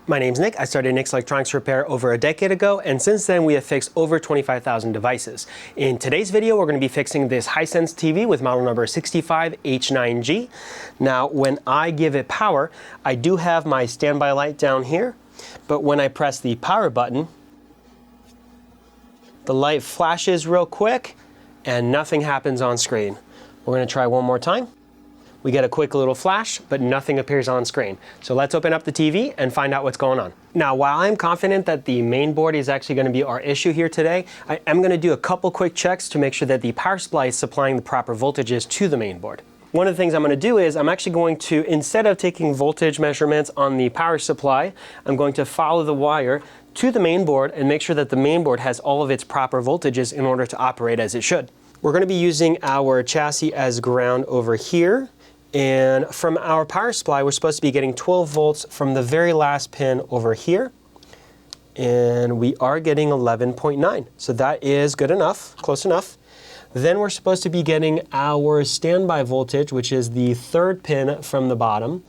My name's Nick. I started Nick's Electronics Repair over a decade ago, and since then we have fixed over 25,000 devices. In today's video, we're going to be fixing this Hisense TV with model number 65H9G. Now, when I give it power, I do have my standby light down here, but when I press the power button, the light flashes real quick and nothing happens on screen. We're going to try one more time. We get a quick little flash, but nothing appears on screen. So let's open up the TV and find out what's going on. Now, while I'm confident that the main board is actually going to be our issue here today, I am going to do a couple quick checks to make sure that the power supply is supplying the proper voltages to the main board. One of the things I'm going to do is I'm actually going to, instead of taking voltage measurements on the power supply, I'm going to follow the wire to the main board and make sure that the main board has all of its proper voltages in order to operate as it should. We're going to be using our chassis as ground over here. And from our power supply, we're supposed to be getting 12 volts from the very last pin over here. And we are getting 11.9. So that is good enough, close enough. Then we're supposed to be getting our standby voltage, which is the third pin from the bottom.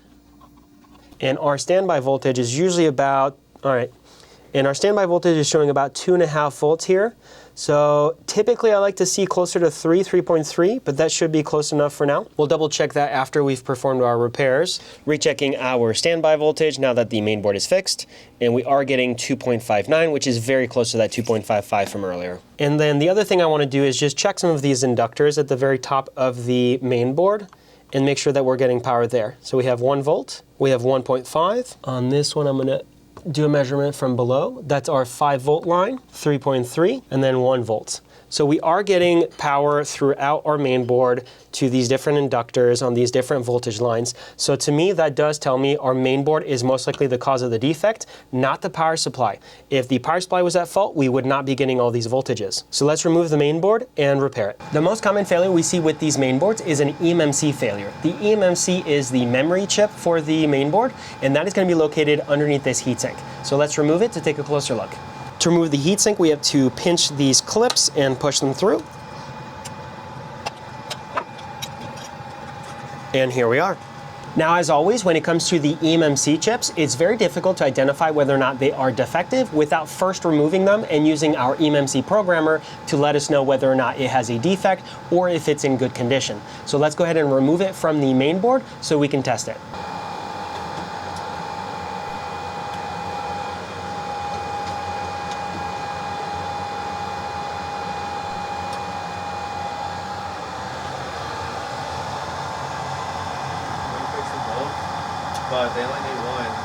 And our standby voltage is usually about, and our standby voltage is showing about 2.5 volts here. So typically I like to see closer to 3.3, but that should be close enough for now. We'll double check that after we've performed our repairs. Rechecking our standby voltage now that the main board is fixed, and we are getting 2.59, which is very close to that 2.55 from earlier. And then the other thing I want to do is just check some of these inductors at the very top of the main board and make sure that we're getting power there. So we have 1 volt, we have 1.5. On this one, I'm going to do a measurement from below. That's our 5 volt line, 3.3, and then 1 volt. So we are getting power throughout our main board to these different inductors on these different voltage lines. So to me, that does tell me our main board is most likely the cause of the defect, not the power supply. If the power supply was at fault, we would not be getting all these voltages. So let's remove the main board and repair it. The most common failure we see with these main boards is an EMMC failure. The EMMC is the memory chip for the main board, and that is going to be located underneath this heatsink. So let's remove it to take a closer look. To remove the heatsink, we have to pinch these clips and push them through. And here we are. Now, as always, when it comes to the EMMC chips, it's very difficult to identify whether or not they are defective without first removing them and using our EMMC programmer to let us know whether or not it has a defect or if it's in good condition. So let's go ahead and remove it from the main board so we can test it. But they only need one.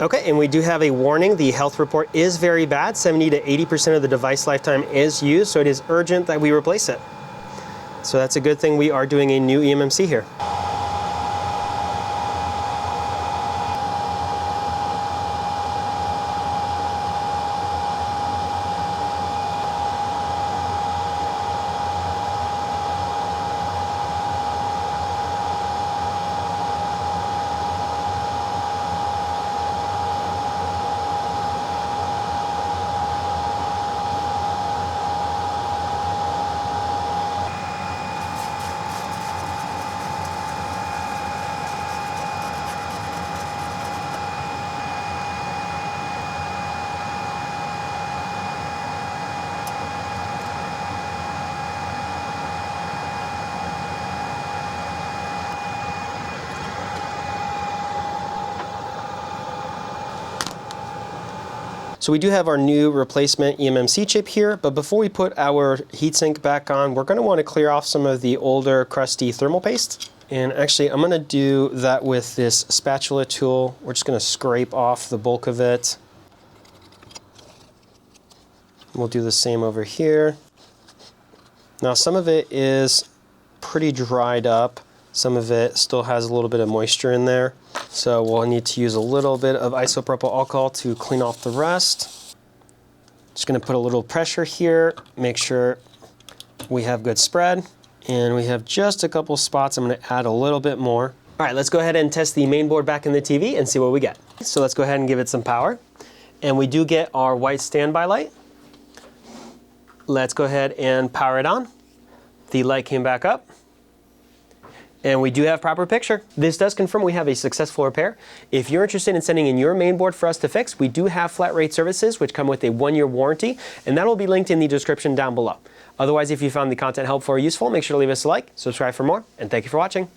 Okay, and we do have a warning. The health report is very bad. 70 to 80% of the device lifetime is used, so it is urgent that we replace it. So that's a good thing we are doing a new EMMC here. So we do have our new replacement EMMC chip here, but before we put our heatsink back on, we're going to want to clear off some of the older crusty thermal paste. And actually, I'm going to do that with this spatula tool. We're just going to scrape off the bulk of it. We'll do the same over here. Now, some of it is pretty dried up, Some of it still has a little bit of moisture in there. So we'll need to use a little bit of isopropyl alcohol to clean off the rest. Just gonna put a little pressure here, make sure we have good spread. And we have just a couple spots. I'm gonna add a little bit more. All right, let's go ahead and test the main board back in the TV and see what we get. So let's go ahead and give it some power. And we do get our white standby light. Let's go ahead and power it on. The light came back up. And we do have proper picture. This does confirm we have a successful repair. If you're interested in sending in your main board for us to fix, we do have flat rate services which come with a 1-year warranty, and that will be linked in the description down below. Otherwise, if you found the content helpful or useful, make sure to leave us a like, subscribe for more, and thank you for watching.